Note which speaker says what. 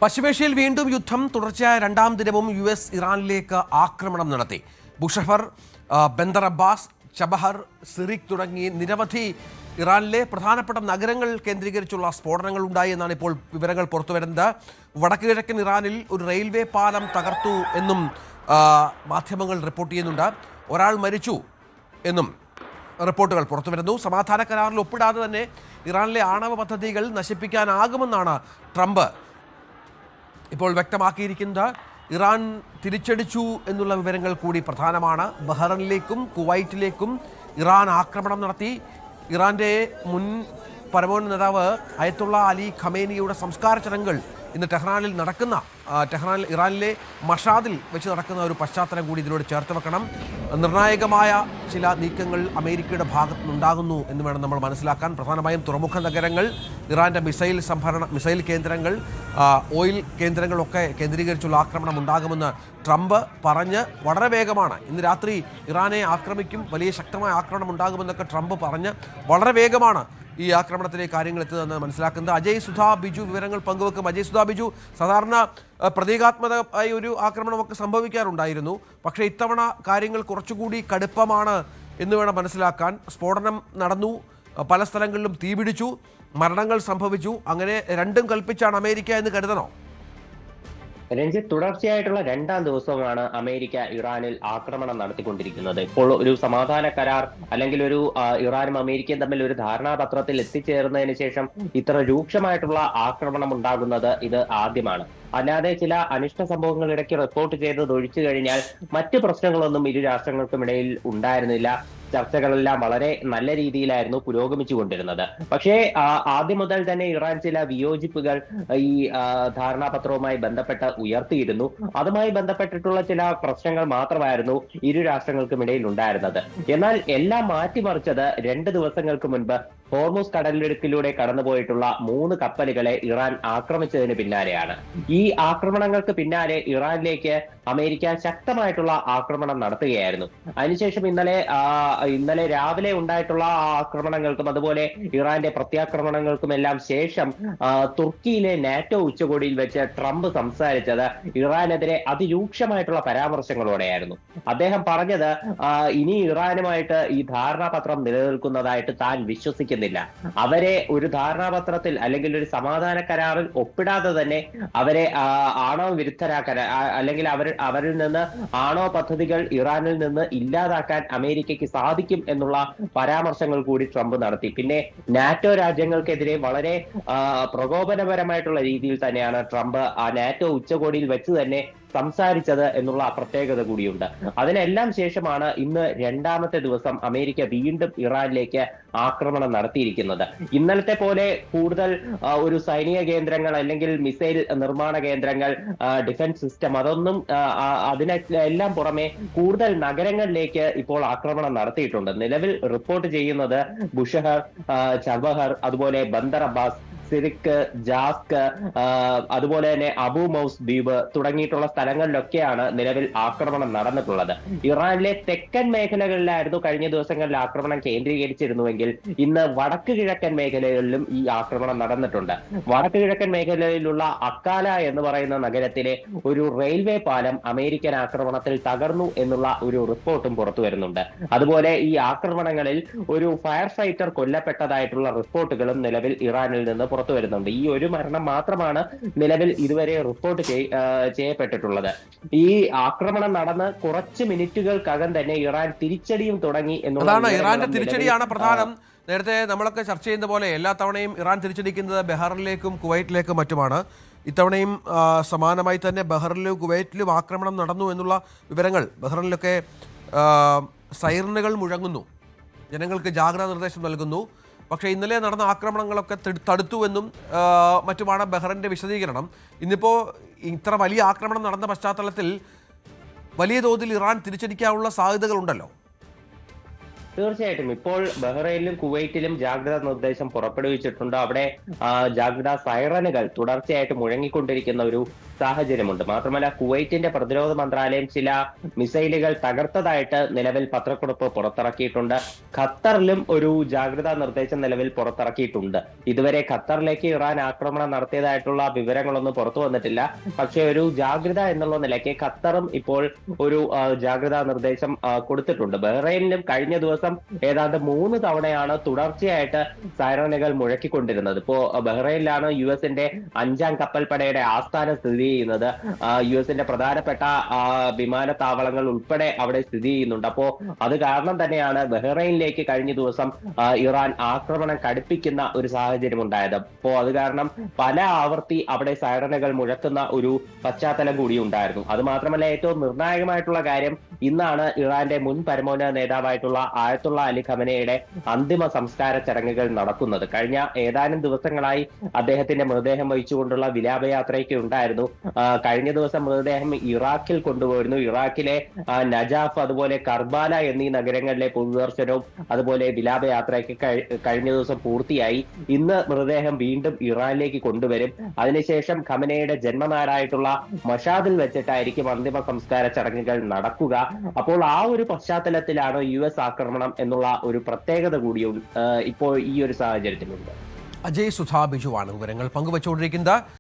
Speaker 1: പശ്ചിമേഷ്യയിൽ വീണ്ടും യുദ്ധം തുടർച്ചയായ രണ്ടാം ദിനവും യുഎസ് ഇറാനിലേക്ക് ആക്രമണം നടത്തി. ബുഷഹർ, ബന്ദർ അബ്ബാസ്, ചബഹർ, സിറിക് തുടങ്ങി നിരവധി ഇറാനിലെ പ്രധാനപ്പെട്ട നഗരങ്ങൾ കേന്ദ്രീകരിച്ചുള്ള സ്ഫോടനങ്ങൾ ഉണ്ടായി എന്നാണ് ഇപ്പോൾ വിവരങ്ങൾ പുറത്തുവരുന്നത്. വടക്ക് കിഴക്കൻ ഇറാനിൽ ഒരു റെയിൽവേ പാലം തകർത്തു എന്നും മാധ്യമങ്ങൾ റിപ്പോർട്ട് ചെയ്യുന്നുണ്ട്. ഒരാൾ മരിച്ചു എന്നും റിപ്പോർട്ടുകൾ പുറത്തുവരുന്നു. സമാധാന കരാറിൽ ഒപ്പിടാതെ തന്നെ ഇറാനിലെ ആണവ പദ്ധതികൾ നശിപ്പിക്കാനാകുമെന്നാണ് ട്രംപ് ഇപ്പോൾ വ്യക്തമാക്കിയിരിക്കുന്നത്. ഇറാൻ തിരിച്ചടിച്ചു എന്നുള്ള വിവരങ്ങൾ കൂടി പ്രധാനമാണ്. ബഹ്റൈനിലേക്കും കുവൈറ്റിലേക്കും ഇറാൻ ആക്രമണം നടത്തി. ഇറാൻ്റെ മുൻ പരമോന്നത നേതാവ് അയത്തുള്ള അലി ഖമേനിയുടെ സംസ്കാര ചടങ്ങുകൾ ഇന്ന് ടെഹ്റാനിൽ ഇറാനിലെ മഷാദിൽ വെച്ച് നടക്കുന്ന ഒരു പശ്ചാത്തലം കൂടി ഇതിലൂടെ ചേർത്ത് വെക്കണം. നിർണായകമായ ചില നീക്കങ്ങൾ അമേരിക്കയുടെ ഭാഗത്തു നിന്നുണ്ടാകുന്നു എന്ന് വേണം നമ്മൾ മനസ്സിലാക്കാൻ. പ്രധാനമായും തുറമുഖ നഗരങ്ങൾ, ഇറാൻ്റെ മിസൈൽ കേന്ദ്രങ്ങൾ, ഓയിൽ കേന്ദ്രങ്ങളൊക്കെ കേന്ദ്രീകരിച്ചുള്ള ആക്രമണം ഉണ്ടാകുമെന്ന് ട്രംപ് പറഞ്ഞ് വളരെ വേഗമാണ്. ഇന്ന് രാത്രി ഇറാനെ ആക്രമിക്കും, വലിയ ശക്തമായ ആക്രമണം ഉണ്ടാകുമെന്നൊക്കെ ട്രംപ് പറഞ്ഞ് വളരെ വേഗമാണ് ഈ ആക്രമണത്തിലേക്ക് കാര്യങ്ങൾ എത്തുന്നതെന്ന് മനസ്സിലാക്കുന്നത്. അജയ് സുധാ ബിജു വിവരങ്ങൾ പങ്കുവെക്കും. അജയ് സുധാ ബിജു, സാധാരണ പ്രതീകാത്മകമായ ഒരു ആക്രമണമൊക്കെ സംഭവിക്കാറുണ്ടായിരുന്നു. പക്ഷേ ഇത്തവണ കാര്യങ്ങൾ കുറച്ചുകൂടി കടുപ്പമാണ് എന്ന് വേണം മനസ്സിലാക്കാൻ. സ്ഫോടനം നടന്നു, പല സ്ഥലങ്ങളിലും തീപിടിച്ചു, മരണങ്ങൾ സംഭവിച്ചു. അങ്ങനെ രണ്ടും കൽപ്പിച്ചാണ് അമേരിക്ക എന്ന് കരുതണോ?
Speaker 2: രഞ്ജിത്ത്, തുടർച്ചയായിട്ടുള്ള രണ്ടാം ദിവസമാണ് അമേരിക്ക ഇറാനിൽ ആക്രമണം നടത്തിക്കൊണ്ടിരിക്കുന്നത്. ഇപ്പോൾ ഒരു സമാധാന കരാർ അല്ലെങ്കിൽ ഒരു ഇറാനും അമേരിക്കയും തമ്മിൽ ഒരു ധാരണാപത്രത്തിൽ എത്തിച്ചേർന്നതിന് ശേഷം ഇത്ര രൂക്ഷമായിട്ടുള്ള ആക്രമണം ഉണ്ടാകുന്നത് ഇത് ആദ്യമാണ്. അല്ലാതെ ചില അനിഷ്ട സംഭവങ്ങൾ ഇടയ്ക്ക് റിപ്പോർട്ട് ചെയ്തത് ഒഴിച്ചു കഴിഞ്ഞാൽ മറ്റ് പ്രശ്നങ്ങളൊന്നും ഇരു രാഷ്ട്രങ്ങൾക്കുമിടയിൽ ഉണ്ടായിരുന്നില്ല. ചർച്ചകളെല്ലാം വളരെ നല്ല രീതിയിലായിരുന്നു പുരോഗമിച്ചുകൊണ്ടിരുന്നത്. പക്ഷേ ആദ്യം മുതൽ തന്നെ ഇറാൻ ചില വിയോജിപ്പുകൾ ഈ ധാരണാപത്രവുമായി ബന്ധപ്പെട്ട് ഉയർത്തിയിരുന്നു. അതുമായി ബന്ധപ്പെട്ടിട്ടുള്ള ചില പ്രശ്നങ്ങൾ മാത്രമായിരുന്നു ഇരു രാഷ്ട്രങ്ങൾക്കുമിടയിൽ ഉണ്ടായിരുന്നത്. എന്നാൽ എല്ലാം മാറ്റിമറിച്ചത് 2 ദിവസങ്ങൾക്ക് മുൻപ് ഹോർമുസ് കടലിടുക്കിലൂടെ കടന്നുപോയിട്ടുള്ള 3 കപ്പലുകളെ ഇറാൻ ആക്രമിച്ചതിന് പിന്നാലെയാണ്. ഈ ആക്രമണങ്ങൾക്ക് പിന്നാലെ ഇറാനിലേക്ക് അമേരിക്ക ശക്തമായിട്ടുള്ള ആക്രമണം നടത്തുകയായിരുന്നു. അതിനുശേഷം ഇന്നലെ രാവിലെ ഉണ്ടായിട്ടുള്ള ആക്രമണങ്ങൾക്കും അതുപോലെ ഇറാന്റെ പ്രത്യാക്രമണങ്ങൾക്കും എല്ലാം ശേഷം തുർക്കിയിലെ നാറ്റോ ഉച്ചകോടിയിൽ വെച്ച് ട്രംപ് സംസാരിച്ചത് ഇറാനെതിരെ അതിരൂക്ഷമായിട്ടുള്ള പരാമർശങ്ങളോടെയായിരുന്നു. അദ്ദേഹം പറഞ്ഞത് ഇനി ഇറാനുമായിട്ട് ഈ ധാരണാപത്രം നിലനിൽക്കുന്നതായിട്ട് താൻ വിശ്വസിക്കുന്നില്ല. അവരെ ഒരു ധാരണാപത്രത്തിൽ അല്ലെങ്കിൽ ഒരു സമാധാന കരാറിൽ ഒപ്പിടാതെ തന്നെ അവരെ ആണവ വിരുദ്ധരാക്കാൻ അല്ലെങ്കിൽ അവരിൽ നിന്ന് ആണവ പദ്ധതികൾ ഇറാനിൽ നിന്ന് ഇല്ലാതാക്കാൻ അമേരിക്കയ്ക്ക് സാധിക്കും എന്നുള്ള പരാമർശങ്ങൾ കൂടി ട്രംപ് നടത്തി. പിന്നെ നാറ്റോ രാജ്യങ്ങൾക്കെതിരെ വളരെ പ്രകോപനപരമായിട്ടുള്ള രീതിയിൽ തന്നെയാണ് ട്രംപ് ആ നാറ്റോ ഉച്ചകോടിയിൽ വെച്ച് തന്നെ സംസാരിച്ചത് എന്നുള്ള പ്രത്യേകത കൂടിയുണ്ട്. അതിനെല്ലാം ശേഷമാണ് ഇന്ന് രണ്ടാമത്തെ ദിവസം അമേരിക്ക വീണ്ടും ഇറാനിലേക്ക് ആക്രമണം നടത്തിയിരിക്കുന്നത്. ഇന്നലത്തെ പോലെ കൂടുതൽ ഒരു സൈനിക കേന്ദ്രങ്ങൾ അല്ലെങ്കിൽ മിസൈൽ നിർമ്മാണ കേന്ദ്രങ്ങൾ, ഡിഫൻസ് സിസ്റ്റം, അതൊന്നും അതിനെല്ലാം പുറമെ കൂടുതൽ നഗരങ്ങളിലേക്ക് ഇപ്പോൾ ആക്രമണം നടത്തിയിട്ടുണ്ട്. നിലവിൽ റിപ്പോർട്ട് ചെയ്യുന്നത് ബുഷഹർ, ചബഹർ, അതുപോലെ ബന്ദർ അബ്ബാസ്, സിറിക്, ജാസ്ക്, അതുപോലെ തന്നെ അബു മൗസ് ദ്വീപ് തുടങ്ങിയിട്ടുള്ള സ്ഥലങ്ങളിലൊക്കെയാണ് നിലവിൽ ആക്രമണം നടന്നിട്ടുള്ളത്. ഇറാനിലെ തെക്കൻ മേഖലകളിലായിരുന്നു കഴിഞ്ഞ ദിവസങ്ങളിൽ ആക്രമണം കേന്ദ്രീകരിച്ചിരുന്നുവെങ്കിൽ ഇന്ന് വടക്ക് കിഴക്കൻ മേഖലകളിലും ഈ ആക്രമണം നടന്നിട്ടുണ്ട്. വടക്ക് കിഴക്കൻ മേഖലയിലുള്ള അക്കാല എന്ന് പറയുന്ന നഗരത്തിലെ ഒരു റെയിൽവേ പാലം അമേരിക്കൻ ആക്രമണത്തിൽ തകർന്നു എന്നുള്ള ഒരു റിപ്പോർട്ടും പുറത്തു വരുന്നുണ്ട്. അതുപോലെ ഈ ആക്രമണങ്ങളിൽ ഒരു ഫയർ ഫൈറ്റർ കൊല്ലപ്പെട്ടതായിട്ടുള്ള റിപ്പോർട്ടുകളും നിലവിൽ ഇറാനിൽ നിന്ന് പുറത്തു വരുന്നുണ്ട്. ഈ ഒരു മരണം മാത്രമാണ് നിലവിൽ ഇതുവരെ റിപ്പോർട്ട് ചെയ്യപ്പെട്ടിട്ടുള്ളത്. ഈ ആക്രമണം നടന്ന് കുറച്ച് മിനിറ്റുകൾക്കകം തന്നെ ഇറാൻ തിരിച്ചടിയും തുടങ്ങി എന്നുള്ളതാണ്.
Speaker 1: ഇറാന്റെ തിരിച്ചടിയാണ് പ്രധാനം. നേരത്തെ നമ്മളൊക്കെ ചർച്ച ചെയ്യുന്ന പോലെ എല്ലാ തവണയും ഇറാൻ തിരിച്ചടിക്കുന്നത് ബഹ്റൈനിലേക്കും കുവൈറ്റിലേക്കും മറ്റുമാണ്. ഇത്തവണയും സമാനമായി തന്നെ ബഹ്റൈനിലും കുവൈറ്റിലും ആക്രമണം നടന്നു എന്നുള്ള വിവരങ്ങൾ. ബഹ്റൈനിലൊക്കെ സൈറനുകൾ മുഴങ്ങുന്നു, ജനങ്ങൾക്ക് ജാഗ്രതാ നിർദ്ദേശം നൽകുന്നു. പക്ഷേ ഇന്നലെ നടന്ന ആക്രമണങ്ങളൊക്കെ തടുത്തുവെന്നും മറ്റുമാണ് ബഹ്റൈൻ്റെ വിശദീകരണം. ഇന്നിപ്പോൾ ഇത്ര വലിയ ആക്രമണം നടന്ന പശ്ചാത്തലത്തിൽ വലിയ തോതിൽ ഇറാൻ തിരിച്ചടിക്കാനുള്ള സാധ്യതകളുണ്ടല്ലോ.
Speaker 2: തീർച്ചയായിട്ടും ഇപ്പോൾ ബഹ്റൈനിലും കുവൈറ്റിലും ജാഗ്രതാ നിർദ്ദേശം പുറപ്പെടുവിച്ചിട്ടുണ്ട്. അവിടെ ജാഗ്രതാ സൈറനുകൾ തുടർച്ചയായിട്ട് മുഴങ്ങിക്കൊണ്ടിരിക്കുന്ന ഒരു സാഹചര്യമുണ്ട്. മാത്രമല്ല കുവൈറ്റിന്റെ പ്രതിരോധ മന്ത്രാലയം ചില മിസൈലുകൾ തകർത്തതായിട്ട് നിലവിൽ പത്രക്കുറിപ്പ് പുറത്തിറക്കിയിട്ടുണ്ട്. ഖത്തറിലും ഒരു ജാഗ്രതാ നിർദ്ദേശം നിലവിൽ പുറത്തിറക്കിയിട്ടുണ്ട്. ഇതുവരെ ഖത്തറിലേക്ക് ഇറാൻ ആക്രമണം നടത്തിയതായിട്ടുള്ള വിവരങ്ങളൊന്നും പുറത്തു വന്നിട്ടില്ല. പക്ഷേ ഒരു ജാഗ്രത എന്നുള്ള നിലയ്ക്ക് ഖത്തറും ഇപ്പോൾ ഒരു ജാഗ്രതാ നിർദ്ദേശം കൊടുത്തിട്ടുണ്ട്. ബഹ്റൈനിലും കഴിഞ്ഞ ദിവസം ഏതാണ്ട് 3 തവണയാണ് തുടർച്ചയായിട്ട് സൈറനുകൾ മുഴക്കിക്കൊണ്ടിരുന്നത്. ഇപ്പോ ബഹ്റൈനിലാണ് യുഎസിന്റെ 5ാം കപ്പൽപ്പടയുടെ ആസ്ഥാനം സ്ഥിതി ചെയ്യുന്നത്. യുഎസിന്റെ പ്രധാനപ്പെട്ട വിമാനത്താവളങ്ങൾ ഉൾപ്പെടെ അവിടെ സ്ഥിതി ചെയ്യുന്നുണ്ട്. അപ്പോ അത് കാരണം തന്നെയാണ് ബഹ്റൈനിലേക്ക് കഴിഞ്ഞ ദിവസം ഇറാൻ ആക്രമണം കടുപ്പിക്കുന്ന ഒരു സാഹചര്യം ഉണ്ടായത്. അപ്പോ അത് കാരണം പല ആവർത്തി അവിടെ സൈറനുകൾ മുഴക്കുന്ന ഒരു പശ്ചാത്തലം കൂടി ഉണ്ടായിരുന്നു. അത് മാത്രമല്ല ഏറ്റവും നിർണായകമായിട്ടുള്ള കാര്യം ഇന്നാണ് ഇറാന്റെ മുൻ പരമോന്നത നേതാവായിട്ടുള്ള ആയത്തുള്ള അലി ഖമനയുടെ അന്തിമ സംസ്കാര ചടങ്ങുകൾ നടക്കുന്നത്. കഴിഞ്ഞ ഏതാനും ദിവസങ്ങളായി അദ്ദേഹത്തിന്റെ മൃതദേഹം വഹിച്ചുകൊണ്ടുള്ള വിലാപയാത്രയ്ക്ക് ഉണ്ടായിരുന്നു. കഴിഞ്ഞ ദിവസം മൃതദേഹം ഇറാഖിൽ കൊണ്ടുപോയിരുന്നു. ഇറാഖിലെ നജാഫ് അതുപോലെ കർബാല എന്നീ നഗരങ്ങളിലെ പൊതുദർശനവും അതുപോലെ വിലാപയാത്രയ്ക്ക് കഴിഞ്ഞ ദിവസം പൂർത്തിയായി. ഇന്ന് മൃതദേഹം വീണ്ടും ഇറാനിലേക്ക് കൊണ്ടുവരും. അതിനുശേഷം ഖമനയുടെ ജന്മനാടായിട്ടുള്ള മഷാദിൽ വെച്ചിട്ടായിരിക്കും അന്തിമ സംസ്കാര ചടങ്ങുകൾ നടക്കുക. അപ്പോൾ ആ ഒരു പശ്ചാത്തലത്തിലാണ് US ആക്രമണം എന്നുള്ള ഒരു പ്രത്യേകത കൂടി ഇപ്പോൾ ഈ ഒരു സാഹചര്യത്തിലുണ്ട്.
Speaker 1: അജയ് സുധാ ബിജുവാണ് വിവരങ്ങൾ പങ്കുവച്ചുകൊണ്ടിരിക്കുന്നത്.